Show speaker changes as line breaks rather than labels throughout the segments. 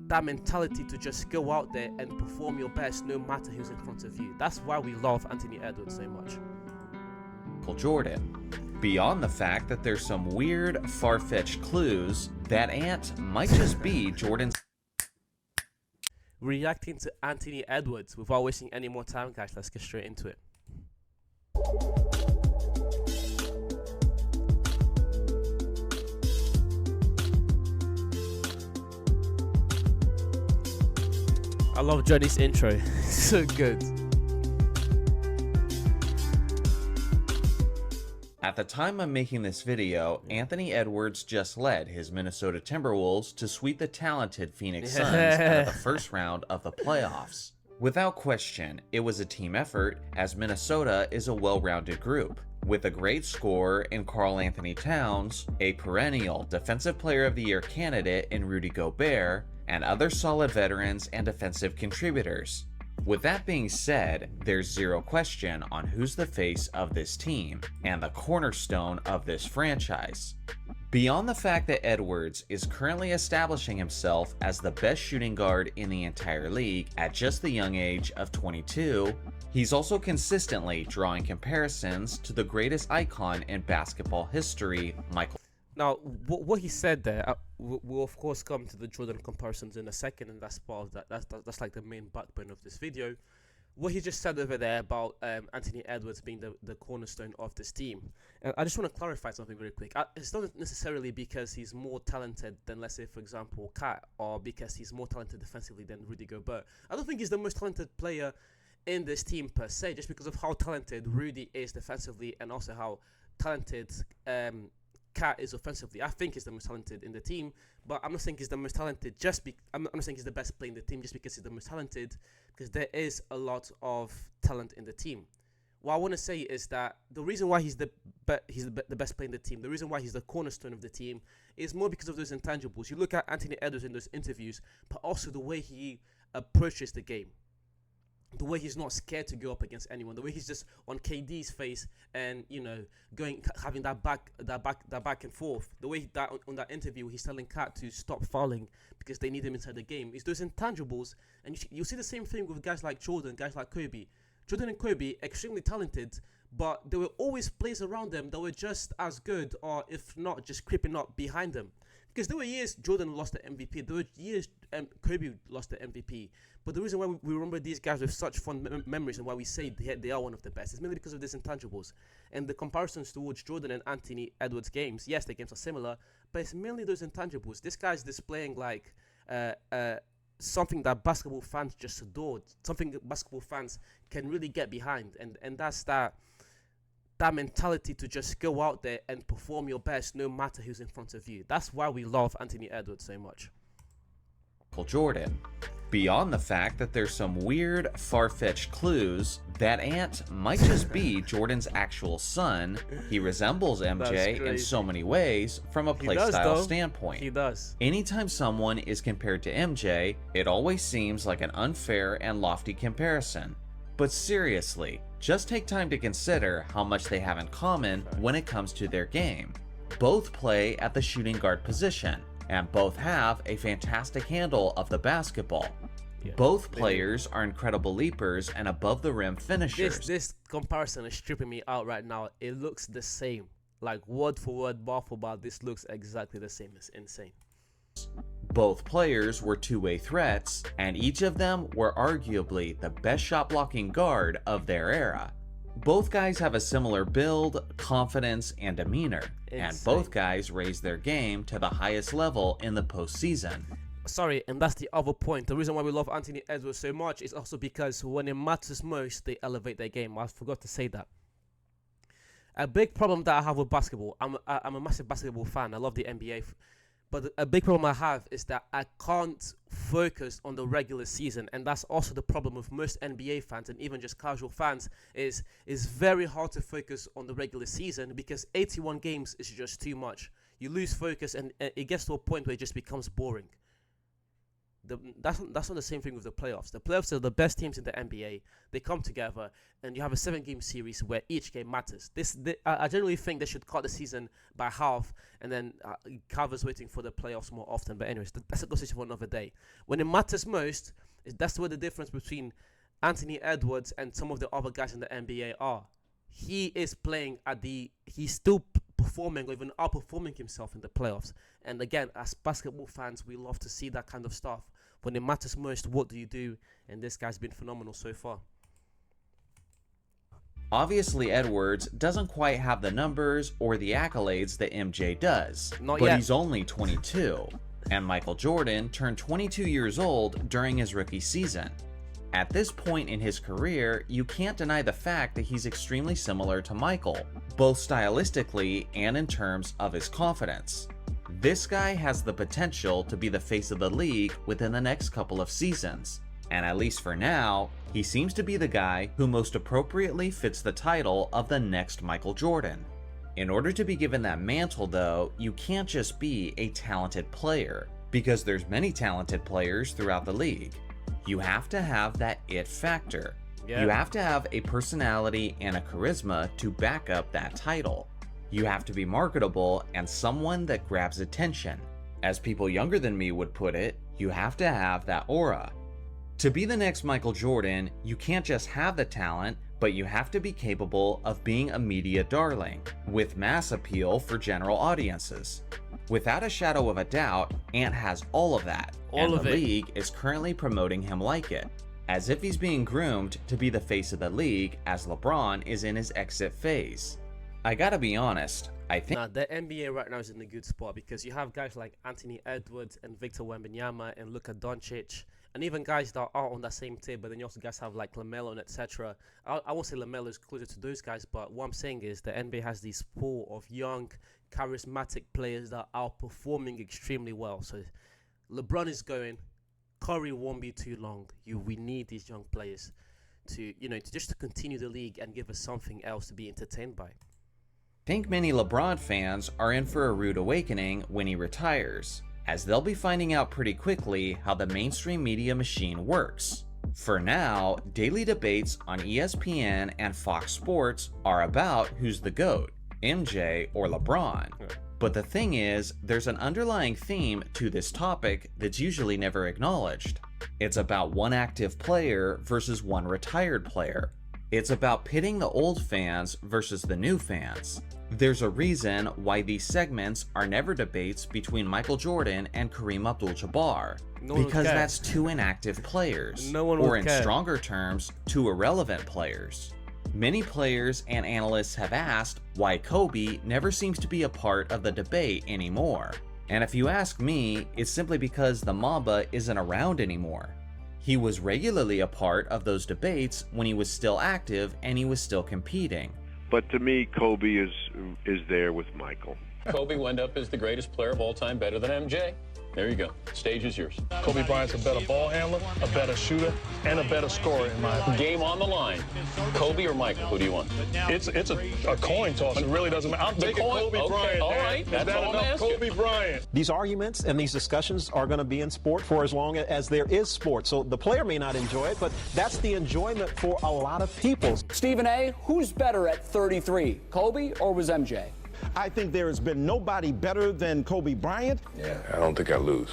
that mentality to just go out there and perform your best no matter who's in front of you. That's why we love Anthony Edwards so much.
Jordan. Beyond the fact that there's some weird, far-fetched clues, that Ant might just be Jordan's.
Reacting to Anthony Edwards. Without wasting any more time, guys, let's get straight into it. I love Johnny's intro. So good.
At the time I'm making this video, Anthony Edwards just led his Minnesota Timberwolves to sweep the talented Phoenix Suns out of the first round of the playoffs. Without question, it was a team effort, as Minnesota is a well-rounded group, with a great scorer in Karl Anthony Towns, a perennial Defensive Player of the Year candidate in Rudy Gobert, and other solid veterans and defensive contributors. With that being said, there's zero question on who's the face of this team and the cornerstone of this franchise. Beyond the fact that Edwards is currently establishing himself as the best shooting guard in the entire league at just the young age of 22, he's also consistently drawing comparisons to the greatest icon in basketball history, Michael.
Now, what he said there, we'll of course come to the Jordan comparisons in a second, and that's part of that. That's like the main backbone of this video. What he just said over there about Anthony Edwards being the cornerstone of this team, and I just want to clarify something very quick. It's not necessarily because he's more talented than, let's say, for example, Kat, or because he's more talented defensively than Rudy Gobert. I don't think he's the most talented player in this team per se, just because of how talented Rudy is defensively and also how talented Kat is offensively. I think he's the most talented in the team, but I'm not saying he's the most talented I'm not saying he's the best player in the team just because he's the most talented, because there is a lot of talent in the team. What I want to say is that the reason why he's the best player in the team, the reason why he's the cornerstone of the team, is more because of those intangibles. You look at Anthony Edwards in those interviews, but also the way he approaches the game. The way he's not scared to go up against anyone, the way he's just on KD's face and, you know, having that back and forth. The way that on that interview he's telling Kat to stop fouling because they need him inside the game. It's those intangibles, and you see the same thing with guys like Jordan, guys like Kobe. Jordan and Kobe, extremely talented, but there were always players around them that were just as good, or if not, just creeping up behind them. Because there were years Jordan lost the MVP, there were years Kobe lost the MVP. But the reason why we remember these guys with such fond memories and why we say they are one of the best is mainly because of these intangibles. And the comparisons towards Jordan and Anthony Edwards' games, yes, their games are similar, but it's mainly those intangibles. This guy's displaying like something that basketball fans just adored, something that basketball fans can really get behind. And that's that mentality to just go out there and perform your best no matter who's in front of you. That's why we love Anthony Edwards so much.
Jordan. Beyond the fact that there's some weird, far-fetched clues, that Ant might just be Jordan's actual son. He resembles MJ in so many ways from a playstyle standpoint.
He does.
Anytime someone is compared to MJ, it always seems like an unfair and lofty comparison. But seriously, just take time to consider how much they have in common when it comes to their game. Both play at the shooting guard position, and both have a fantastic handle of the basketball. Yeah, both players are incredible leapers and above the rim finishers.
This comparison is stripping me out right now. It looks the same. Like word for word, bar for bar, this looks exactly the same. It's insane.
Both players were two-way threats, and each of them were arguably the best shot-blocking guard of their era. Both guys have a similar build, confidence, and demeanor, and both guys raised their game to the highest level in the postseason.
Sorry, and that's the other point. The reason why we love Anthony Edwards so much is also because when it matters most, they elevate their game. I forgot to say that. A big problem that I have with basketball, I'm a massive basketball fan. I love the NBA. But a big problem I have is that I can't focus on the regular season, and that's also the problem with most NBA fans and even just casual fans. Is very hard to focus on the regular season because 81 games is just too much. You lose focus, and it gets to a point where it just becomes boring. That's not the same thing with the playoffs. The playoffs are the best teams in the NBA. They come together, and you have a 7-game series where each game matters. I generally think they should cut the season by half, and then Cavs waiting for the playoffs more often. But anyways, that's a conversation for another day. When it matters most, that's where the difference between Anthony Edwards and some of the other guys in the NBA are. He is playing he's still performing or even outperforming himself in the playoffs. And again, as basketball fans, we love to see that kind of stuff. When it matters most, what do you do? And this guy's been phenomenal so far.
Obviously, Edwards doesn't quite have the numbers or the accolades that MJ does,
Not
but
yet.
he's only 22, and Michael Jordan turned 22 years old during his rookie season. At this point in his career, you can't deny the fact that he's extremely similar to Michael, both stylistically and in terms of his confidence. This guy has the potential to be the face of the league within the next couple of seasons, and at least for now, he seems to be the guy who most appropriately fits the title of the next Michael Jordan. In order to be given that mantle though, you can't just be a talented player, because there's many talented players throughout the league. You have to have that it factor.
Yeah.
You have to have a personality and a charisma to back up that title. You have to be marketable and someone that grabs attention. As people younger than me would put it, you have to have that aura. To be the next Michael Jordan, you can't just have the talent, but you have to be capable of being a media darling, with mass appeal for general audiences. Without a shadow of a doubt, Ant has all of that, and the league is currently promoting him like it, as if he's being groomed to be the face of the league as LeBron is in his exit phase. I gotta be honest, I think
Nah, the NBA right now is in a good spot because you have guys like Anthony Edwards and Victor Wembanyama and Luka Doncic, and even guys that are on that same tier, but then you also guys have like LaMelo and etc. I won't say LaMelo is closer to those guys, but what I'm saying is the NBA has this pool of young, charismatic players that are performing extremely well. So LeBron is going, Curry won't be too long. We need these young players to just to continue the league and give us something else to be entertained by.
think many LeBron fans are in for a rude awakening when he retires, as they'll be finding out pretty quickly how the mainstream media machine works. For now, daily debates on ESPN and Fox Sports are about who's the GOAT, MJ or LeBron. But the thing is, there's an underlying theme to this topic that's usually never acknowledged. It's about one active player versus one retired player. It's about pitting the old fans versus the new fans. There's a reason why these segments are never debates between Michael Jordan and Kareem Abdul-Jabbar, because that's two inactive players, or in stronger terms, two irrelevant players. Many players and analysts have asked why Kobe never seems to be a part of the debate anymore. And if you ask me, it's simply because the Mamba isn't around anymore. He was regularly a part of those debates when he was still active and he was still competing.
But to me, Kobe is there with Michael.
Kobe wound up as the greatest player of all time, better than MJ. There you go. Stage is yours.
Kobe Bryant's a better ball handler, a better shooter, and a better scorer in my opinion.
Game on the line. Kobe or Michael? Who do you want?
It's a coin toss. It really doesn't matter. I'm taking Kobe Bryant.
All right.
Is
That's
that
all I'm
enough?
asking.
Kobe Bryant.
These arguments and these discussions are going to be in sport for as long as there is sport. So the player may not enjoy it, but that's the enjoyment for a lot of people.
Stephen A., who's better at 33, Kobe or was MJ?
I think there has been nobody better than Kobe Bryant.
Yeah, I don't think I lose.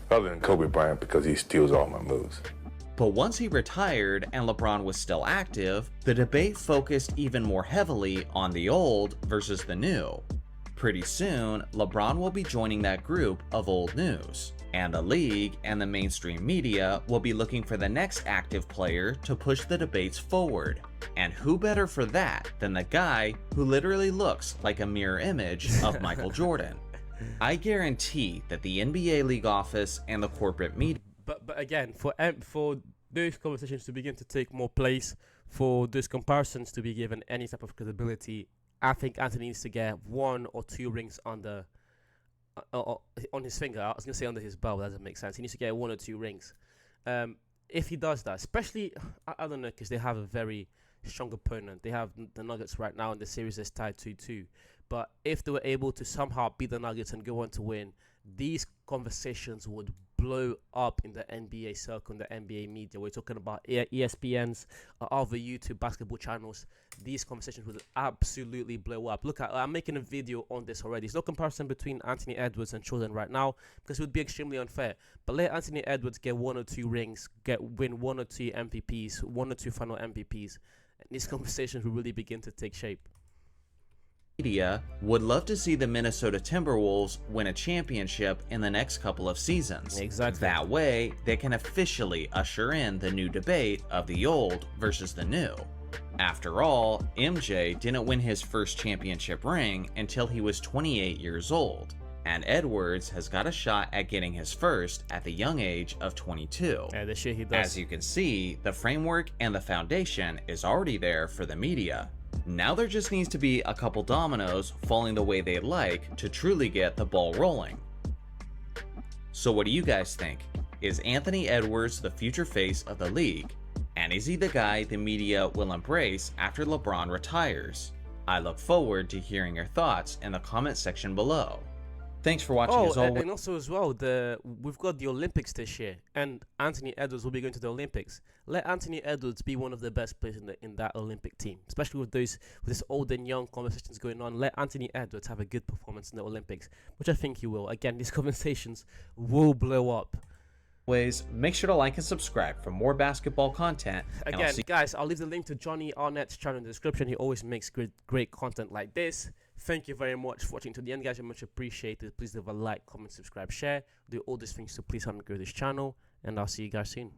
Other than Kobe Bryant, because he steals all my moves.
But once he retired and LeBron was still active, the debate focused even more heavily on the old versus the new. Pretty soon, LeBron will be joining that group of old news, and the league and the mainstream media will be looking for the next active player to push the debates forward. And who better for that than the guy who literally looks like a mirror image of Michael Jordan? I guarantee that the NBA league office and the corporate media.
But again, for those conversations to begin to take more place, for those comparisons to be given any type of credibility, I think Anthony needs to get 1 or 2 rings on his finger. I was gonna say under his belt, but that doesn't make sense. He needs to get 1 or 2 rings. If he does that, especially I don't know, because they have a very strong opponent. They have the Nuggets right now, and the series is tied 2-2. But if they were able to somehow beat the Nuggets and go on to win, these conversations would blow up in the NBA circle, in the NBA media. We're talking about ESPN's, other YouTube basketball channels. These conversations will absolutely blow up. Look, I'm making a video on this already. There's no comparison between Anthony Edwards and Jordan right now because it would be extremely unfair. But let Anthony Edwards get 1 or 2 rings, win 1 or 2 MVPs, 1 or 2 final MVPs, and these conversations will really begin to take shape.
Media would love to see the Minnesota Timberwolves win a championship in the next couple of seasons.
Exactly.
That way, they can officially usher in the new debate of the old versus the new. After all, MJ didn't win his first championship ring until he was 28 years old, and Edwards has got a shot at getting his first at the young age of 22.
Yeah, the shit he does.
As you can see, the framework and the foundation is already there for the media. Now there just needs to be a couple dominoes falling the way they'd like to truly get the ball rolling. So what do you guys think? Is Anthony Edwards the future face of the league? And is he the guy the media will embrace after LeBron retires? I look forward to hearing your thoughts in the comment section below. Thanks for watching as always.
And also as well, we've got the Olympics this year, and Anthony Edwards will be going to the Olympics. Let Anthony Edwards be one of the best players in that Olympic team, especially with this old and young conversations going on. Let Anthony Edwards have a good performance in the Olympics, which I think he will. Again, these conversations will blow up.
Make sure to like and subscribe for more basketball content.
Again, guys, I'll leave the link to Johnny Arnett's channel in the description. He always makes great content like this. Thank you very much for watching to the end, guys. I much appreciated. Please leave a like, comment, subscribe, share. Do all these things to please help me grow this channel. And I'll see you guys soon.